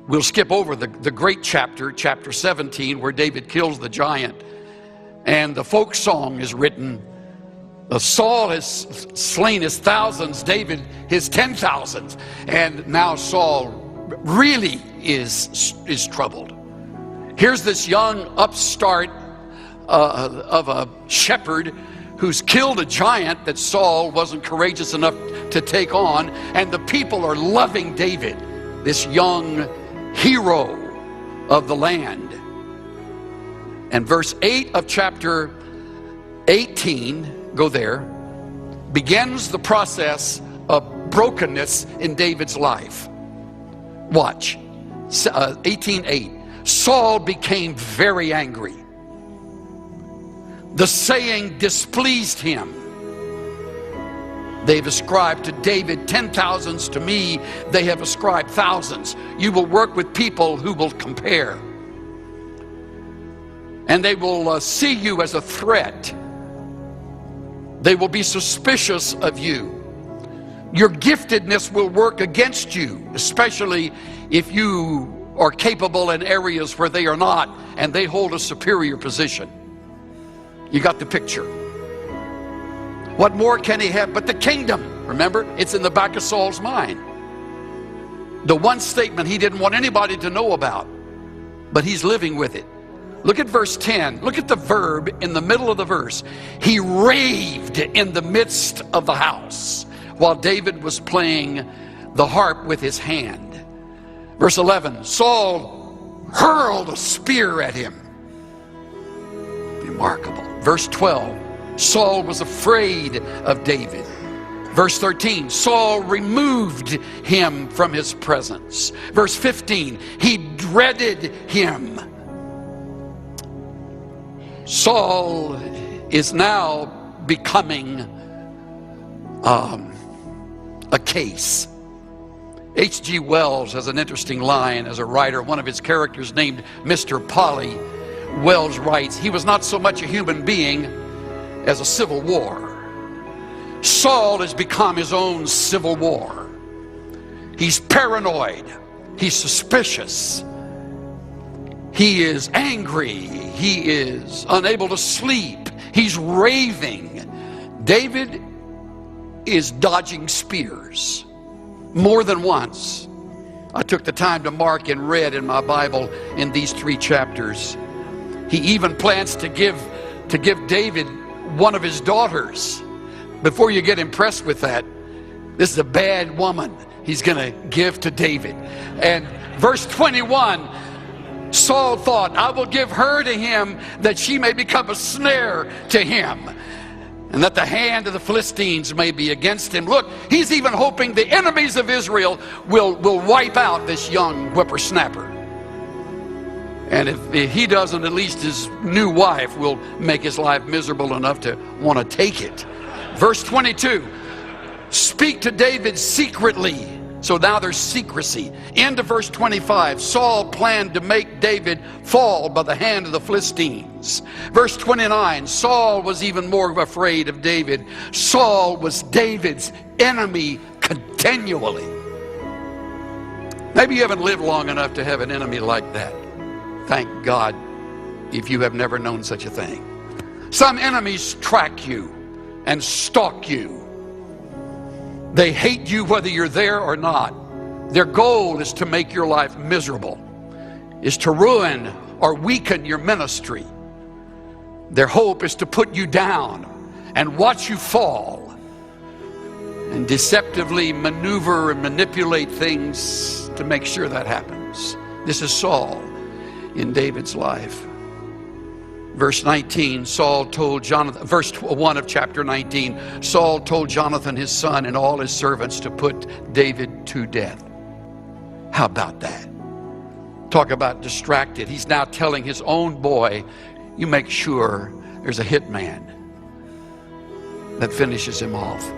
We'll skip over the great chapter, chapter 17, where David kills the giant. And the folk song is written. Saul has slain his thousands, David his 10,000s. And now Saul really is troubled. Here's this young upstart of a shepherd who's killed a giant that Saul wasn't courageous enough to take on. And the people are loving David, this young hero of the land. And verse 8 of chapter 18, go there, begins the process of brokenness in David's life. Watch, 18:8. Saul became very angry. The saying displeased him. They've ascribed to David 10,000s, to me they have ascribed thousands. You will work with people who will compare. And they will see you as a threat. They will be suspicious of you. Your giftedness will work against you, especially if you are capable in areas where they are not and they hold a superior position. You got the picture. What more can he have but the kingdom? Remember, it's in the back of Saul's mind. The one statement he didn't want anybody to know about, but he's living with it. Look at verse 10. Look at the verb in the middle of the verse. He raved in the midst of the house while David was playing the harp with his hand. Verse 11, Saul hurled a spear at him. Remarkable. Verse 12, Saul was afraid of David. Verse 13, Saul removed him from his presence. Verse 15, he dreaded him. Saul is now becoming a case. H.G. Wells has an interesting line as a writer. One of his characters named Mr. Polly, Wells writes, he was not so much a human being as a civil war. Saul has become his own civil war. He's paranoid. He's suspicious. He is angry. He is unable to sleep. He's raving. David is dodging spears more than once. I took the time to mark and read in my Bible in these 3 chapters. He even plans to give David one of his daughters. Before you get impressed with that, this is a bad woman he's going to give to David. And verse 21, Saul thought, I will give her to him that she may become a snare to him, and that the hand of the Philistines may be against him. Look, he's even hoping the enemies of Israel will wipe out this young whippersnapper. And if he doesn't, at least his new wife will make his life miserable enough to want to take it. Verse 22, speak to David secretly. So now there's secrecy. Into verse 25, Saul planned to make David fall by the hand of the Philistines. Verse 29, Saul was even more afraid of David. Saul was David's enemy continually. Maybe you haven't lived long enough to have an enemy like that. Thank God if you have never known such a thing. Some enemies track you and stalk you. They hate you whether you're there or not. Their goal is to make your life miserable, is to ruin or weaken your ministry. Their hope is to put you down and watch you fall and deceptively maneuver and manipulate things to make sure that happens. This is Saul in David's life. Verse 19, Saul told Jonathan, verse 1 of chapter 19, Saul told Jonathan his son and all his servants to put David to death. How about that? Talk about distracted. He's now telling his own boy, you make sure there's a hitman that finishes him off.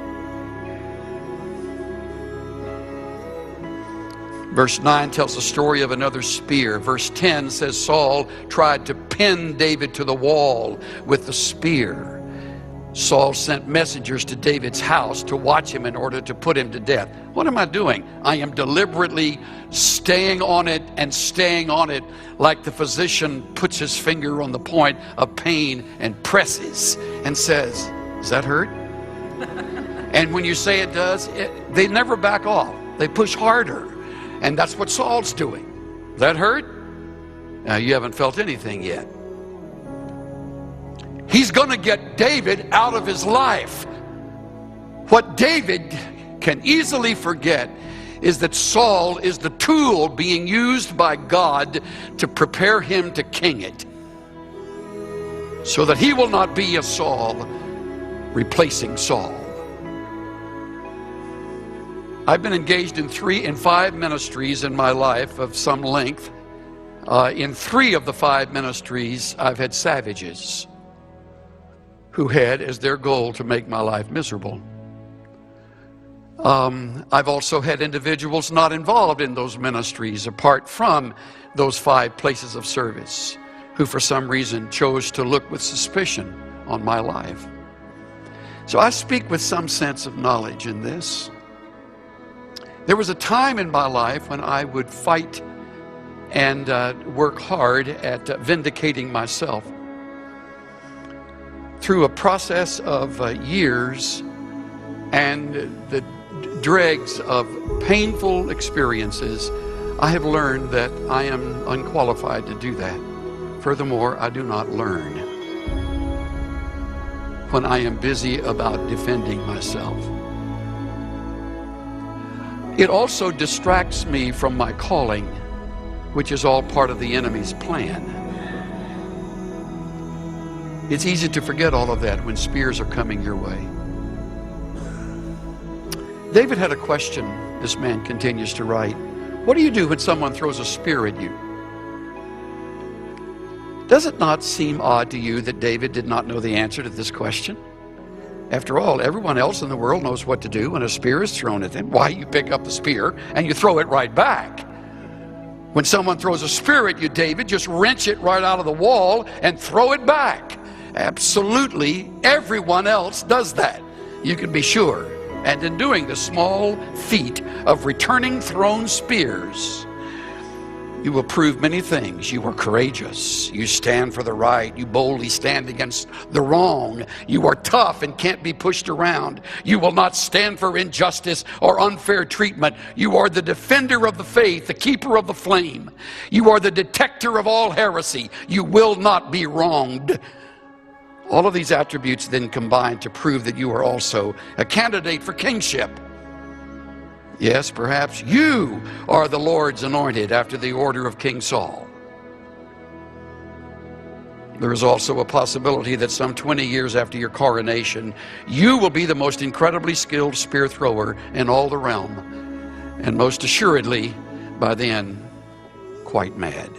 Verse 9 tells the story of another spear. Verse 10 says Saul tried to pin David to the wall with the spear. Saul sent messengers to David's house to watch him in order to put him to death. What am I doing? I am deliberately staying on it and staying on it, like the physician puts his finger on the point of pain and presses and says, "Does that hurt?" And when you say it does, they never back off. They push harder. And that's what Saul's doing. That hurt? You haven't felt anything yet. He's going to get David out of his life. What David can easily forget is that Saul is the tool being used by God to prepare him to king it, so that he will not be a Saul replacing Saul. I've been engaged in 5 ministries in my life of some length. In 3 of the 5 ministries, I've had savages who had as their goal to make my life miserable. I've also had individuals not involved in those ministries apart from those 5 places of service who for some reason chose to look with suspicion on my life. So I speak with some sense of knowledge in this. There was a time in my life when I would fight and work hard at vindicating myself through a process of years and the dregs of painful experiences. I have learned that I am unqualified to do that. Furthermore, I do not learn when I am busy about defending myself. It also distracts me from my calling, which is all part of the enemy's plan. It's easy to forget all of that when spears are coming your way. David had a question, this man continues to write. What do you do when someone throws a spear at you? Does it not seem odd to you that David did not know the answer to this question? After all, everyone else in the world knows what to do when a spear is thrown at them. Why, you pick up the spear and you throw it right back. When someone throws a spear at you, David, just wrench it right out of the wall and throw it back. Absolutely, everyone else does that. You can be sure. And in doing the small feat of returning thrown spears, you will prove many things. You are courageous. You stand for the right. You boldly stand against the wrong. You are tough and can't be pushed around. You will not stand for injustice or unfair treatment. You are the defender of the faith, the keeper of the flame. You are the detector of all heresy. You will not be wronged. All of these attributes then combine to prove that you are also a candidate for kingship. Yes, perhaps you are the Lord's anointed after the order of King Saul. There is also a possibility that some 20 years after your coronation, you will be the most incredibly skilled spear thrower in all the realm, and most assuredly, by then, quite mad.